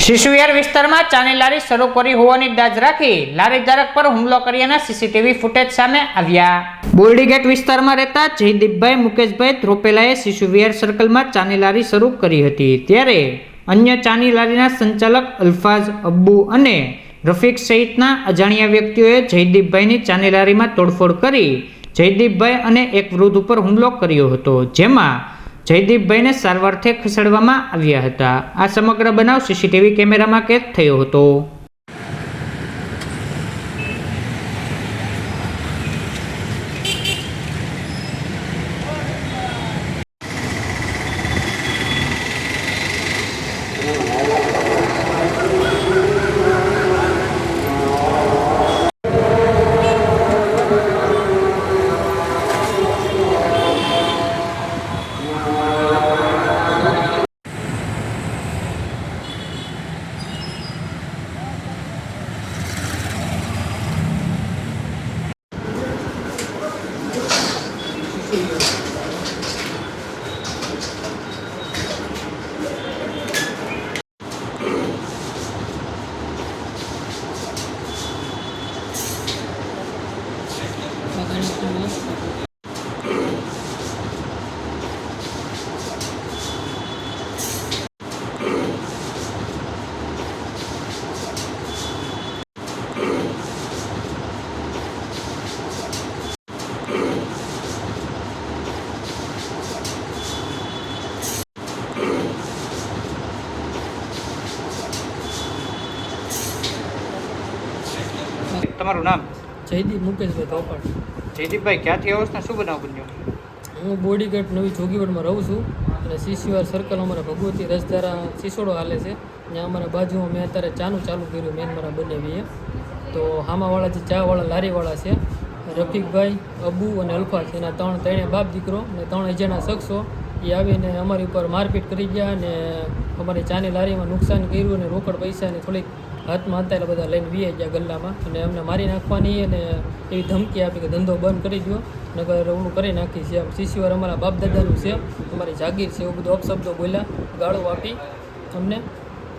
શિશુવિહાર વિસ્તારમાં ચાની લારી શરૂ કરી હોવાની દાજ રાખી લારી ધારક પર હુમલો કર્યાના સીસીટીવી ફૂટેજ સામે આવ્યા। બોરડીગેટ વિસ્તારમાં રહેતા જયદીપભાઈ મુકેશભાઈ ધ્રોપેલાએ શિશુવિહાર સર્કલમાં ચાની લારી શરૂ કરી હતી, ત્યારે અન્ય ચાની લારીના સંચાલક અલ્ફાઝ, અબ્બુ અને રફીક સહિતના અજાણ્યા વ્યક્તિઓએ જયદીપભાઈની ચાની લારીમાં તોડફોડ કરી જયદીપભાઈ અને એક વૃદ્ધ ઉપર હુમલો કર્યો હતો, જેમાં જયદીપભાઈને સારવારથી ખસેડવામાં આવ્યા હતા। આ સમગ્ર બનાવ સીસીટીવી કેમેરામાં કેદ થયો હતો। તમારું નામ? જયદીપ મુકેશભાઈ ધોપાડ। જયદીપભાઈ, ક્યાંથી આવો છો? શું બનાવ બન્યો? હું બોડીગેટ નવી જોગીવડમાં રહું છું અને શિશુવિહાર સર્કલ અમારા ભગવતી રસધારા સિસોડો હાલે છે, ત્યાં અમારા બાજુમાં મેં અત્યારે ચાનું ચાલુ કર્યું, મેન મારા બનાવીએ તો હામાવાળા જે ચાવાળા લારીવાળા છે રફીકભાઈ, અબુ અને અલ્ફાઝ, એના ત્રણે બાપ દીકરો અને 3 અજાણા શખ્સો એ આવીને અમારી ઉપર મારપીટ કરી ગયા અને અમારી ચાની લારીમાં નુકસાન કર્યું અને રોકડ પૈસાની થોડીક હાથમાં હતા એટલે બધા લઈને વી ગયા ગલ્લામાં અને અમને મારી નાખવાની અને એવી ધમકી આપી કે ધંધો બંધ કરી દો નગર ઓલું કરી નાખી છે। આમ શિશુવિહાર અમારા બાપ દાદાનું છે, અમારી જાગીર છે, એવું બધું અપશબ્દો બોલ્યા, ગાળો આપી અમને।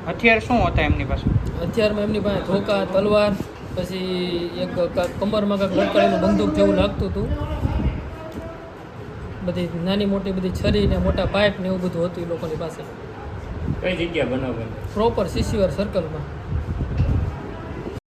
હથિયાર શું હતા એમની પાસે? હથિયારમાં એમની પાસે ધોકા, તલવાર, પછી એક કમરમાં કાંઈક લટકાયેલું બંદૂક જેવું લાગતું હતું, બધી નાની મોટી બધી છરી ને મોટા પાઇપ ને એવું બધું હતું એ લોકોની પાસે। કઈ જગ્યા બનાવ? પ્રોપર શિશુવિહાર સર્કલમાં।